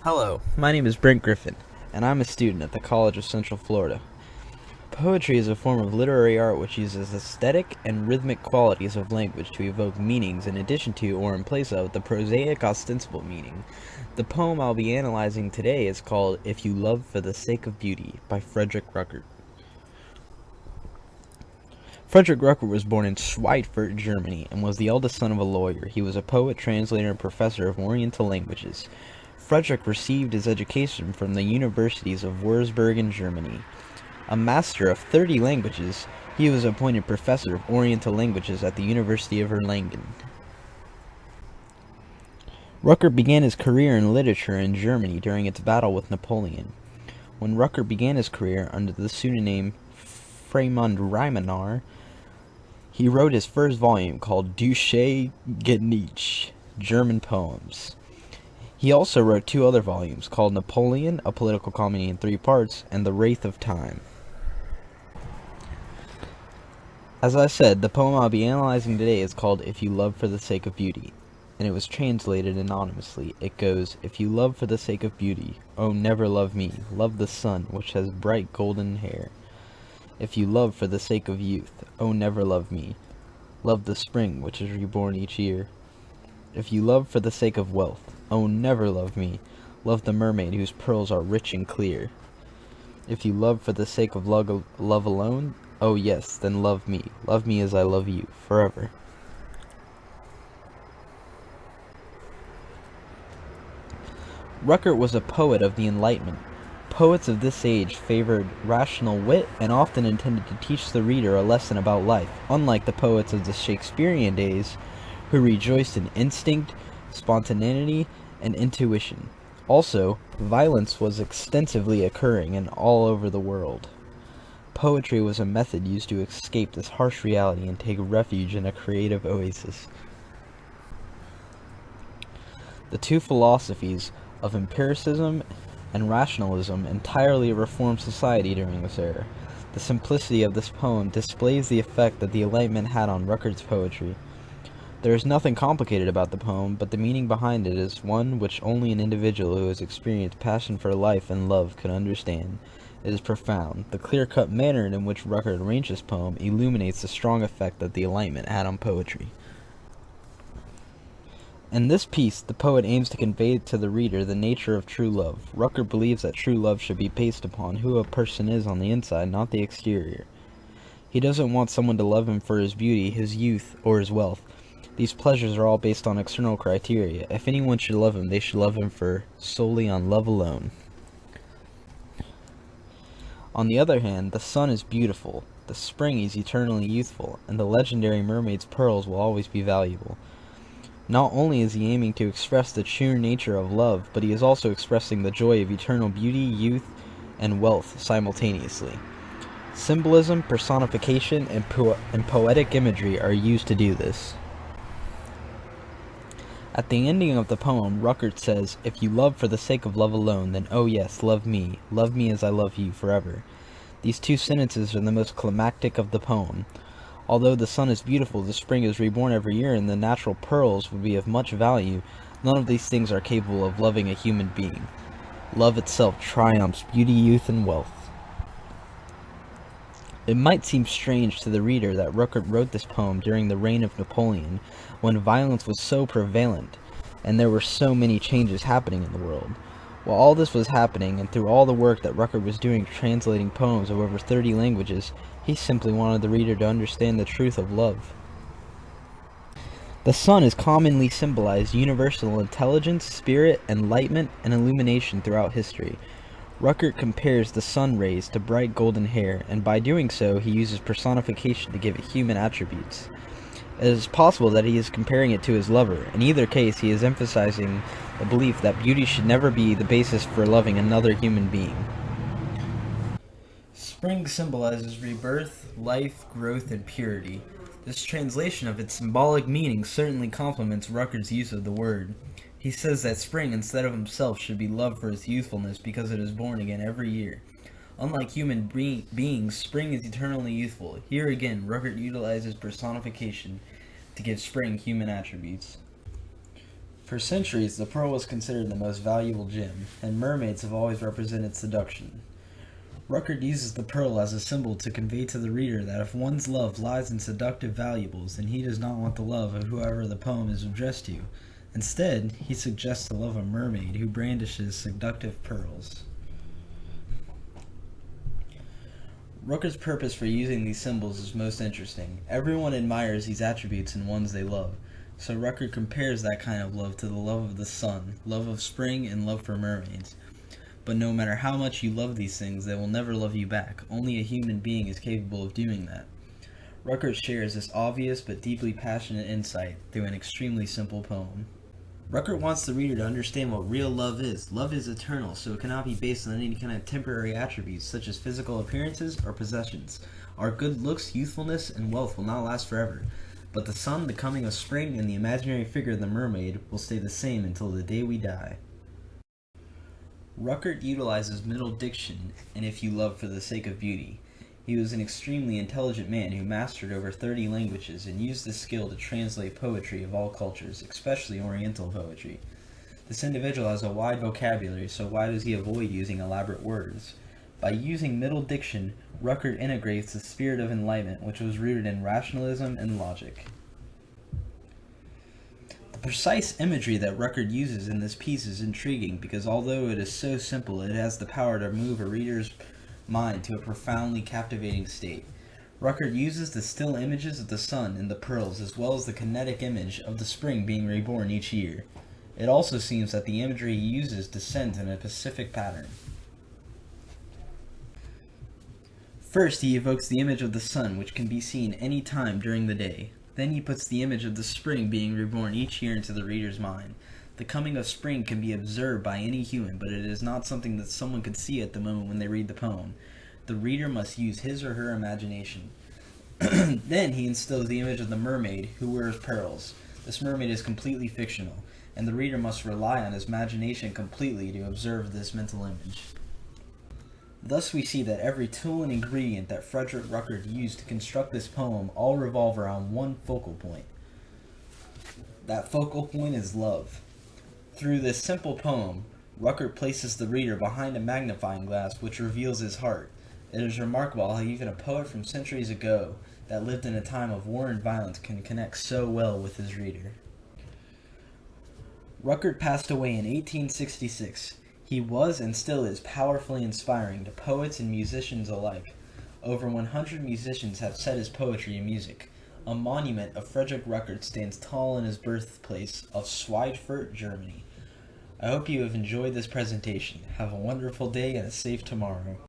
Hello, my name is Brent Griffin, and I'm a student at the College of Central Florida. Poetry is a form of literary art which uses aesthetic and rhythmic qualities of language to evoke meanings in addition to or in place of the prosaic ostensible meaning. The poem I'll be analyzing today is called If You Love for the Sake of Beauty by Fredriech Ruckert. Fredriech Ruckert was born in Schweidfurt, Germany, and was the eldest son of a lawyer. He was a poet, translator, and professor of Oriental languages. Fredriech received his education from the universities of Würzburg in Germany. A master of 30 languages, he was appointed professor of Oriental languages at the University of Erlangen. Ruckert began his career in literature in Germany during its battle with Napoleon. When Ruckert began his career under the pseudonym Fremund Reimanar, he wrote his first volume called Deutsche Gedichte, German Poems. He also wrote two other volumes called Napoleon, a political comedy in 3 parts, and The Wraith of Time. As I said, the poem I'll be analyzing today is called If You Love for the Sake of Beauty, and it was translated anonymously. It goes, If you love for the sake of beauty, oh never love me, love the sun, which has bright golden hair. If you love for the sake of youth, oh never love me, love the spring, which is reborn each year. If you love for the sake of wealth, oh never love me, love the mermaid whose pearls are rich and clear. If you love for the sake of love alone, oh yes, then love me as I love you, forever. Ruckert was a poet of the Enlightenment. Poets of this age favored rational wit and often intended to teach the reader a lesson about life, unlike the poets of the Shakespearean days, who rejoiced in instinct, spontaneity, and intuition. Also, violence was extensively occurring all over the world. Poetry was a method used to escape this harsh reality and take refuge in a creative oasis. The two philosophies of empiricism and rationalism entirely reformed society during this era. The simplicity of this poem displays the effect that the Enlightenment had on Ruckert's poetry. There is nothing complicated about the poem, but the meaning behind it is one which only an individual who has experienced passion for life and love could understand. It is profound. The clear-cut manner in which Ruckert arranged this poem illuminates the strong effect that the Enlightenment had on poetry. In this piece, the poet aims to convey to the reader the nature of true love. Ruckert believes that true love should be based upon who a person is on the inside, not the exterior. He doesn't want someone to love him for his beauty, his youth, or his wealth. These pleasures are all based on external criteria. If anyone should love him, they should love him solely on love alone. On the other hand, the sun is beautiful, the spring is eternally youthful, and the legendary mermaid's pearls will always be valuable. Not only is he aiming to express the true nature of love, but he is also expressing the joy of eternal beauty, youth, and wealth simultaneously. Symbolism, personification, and poetic imagery are used to do this. At the ending of the poem, Ruckert says, If you love for the sake of love alone, then oh yes, love me as I love you, forever. These two sentences are the most climactic of the poem. Although the sun is beautiful, the spring is reborn every year, and the natural pearls would be of much value, none of these things are capable of loving a human being. Love itself triumphs beauty, youth, and wealth. It might seem strange to the reader that Ruckert wrote this poem during the reign of Napoleon, when violence was so prevalent, and there were so many changes happening in the world. While all this was happening, and through all the work that Ruckert was doing translating poems of over 30 languages, he simply wanted the reader to understand the truth of love. The sun is commonly symbolized universal intelligence, spirit, enlightenment, and illumination throughout history. Ruckert compares the sun rays to bright golden hair, and by doing so, he uses personification to give it human attributes. It is possible that he is comparing it to his lover. In either case, he is emphasizing the belief that beauty should never be the basis for loving another human being. Spring symbolizes rebirth, life, growth, and purity. This translation of its symbolic meaning certainly complements Ruckert's use of the word. He says that spring, instead of himself, should be loved for its youthfulness because it is born again every year. Unlike human beings, spring is eternally youthful. Here again, Ruckert utilizes personification to give spring human attributes. For centuries, the pearl was considered the most valuable gem, and mermaids have always represented seduction. Ruckert uses the pearl as a symbol to convey to the reader that if one's love lies in seductive valuables, then he does not want the love of whoever the poem is addressed to. Instead, he suggests the love of a mermaid who brandishes seductive pearls. Ruckert's purpose for using these symbols is most interesting. Everyone admires these attributes in ones they love, so Ruckert compares that kind of love to the love of the sun, love of spring, and love for mermaids. But no matter how much you love these things, they will never love you back. Only a human being is capable of doing that. Ruckert shares this obvious but deeply passionate insight through an extremely simple poem. Ruckert wants the reader to understand what real love is. Love is eternal, so it cannot be based on any kind of temporary attributes such as physical appearances or possessions. Our good looks, youthfulness, and wealth will not last forever, but the sun, the coming of spring, and the imaginary figure of the mermaid will stay the same until the day we die. Ruckert utilizes middle diction in If You Love for the Sake of Beauty. He was an extremely intelligent man who mastered over 30 languages and used this skill to translate poetry of all cultures, especially Oriental poetry. This individual has a wide vocabulary, so why does he avoid using elaborate words? By using middle diction, Ruckert integrates the spirit of enlightenment, which was rooted in rationalism and logic. The precise imagery that Ruckert uses in this piece is intriguing because although it is so simple, it has the power to move a reader's mind to a profoundly captivating state. Ruckert uses the still images of the sun and the pearls as well as the kinetic image of the spring being reborn each year. It also seems that the imagery he uses descends in a specific pattern. First, he evokes the image of the sun, which can be seen any time during the day. Then he puts the image of the spring being reborn each year into the reader's mind. The coming of spring can be observed by any human, but it is not something that someone could see at the moment when they read the poem. The reader must use his or her imagination. Then he instills the image of the mermaid who wears pearls. This mermaid is completely fictional, and the reader must rely on his imagination completely to observe this mental image. Thus we see that every tool and ingredient that Fredriech Ruckert used to construct this poem all revolve around one focal point. That focal point is love. Through this simple poem, Ruckert places the reader behind a magnifying glass which reveals his heart. It is remarkable how even a poet from centuries ago that lived in a time of war and violence can connect so well with his reader. Ruckert passed away in 1866. He was and still is powerfully inspiring to poets and musicians alike. Over 100 musicians have set his poetry and music. A monument of Fredriech Ruckert stands tall in his birthplace of Schweidfurt, Germany. I hope you have enjoyed this presentation. Have a wonderful day and a safe tomorrow.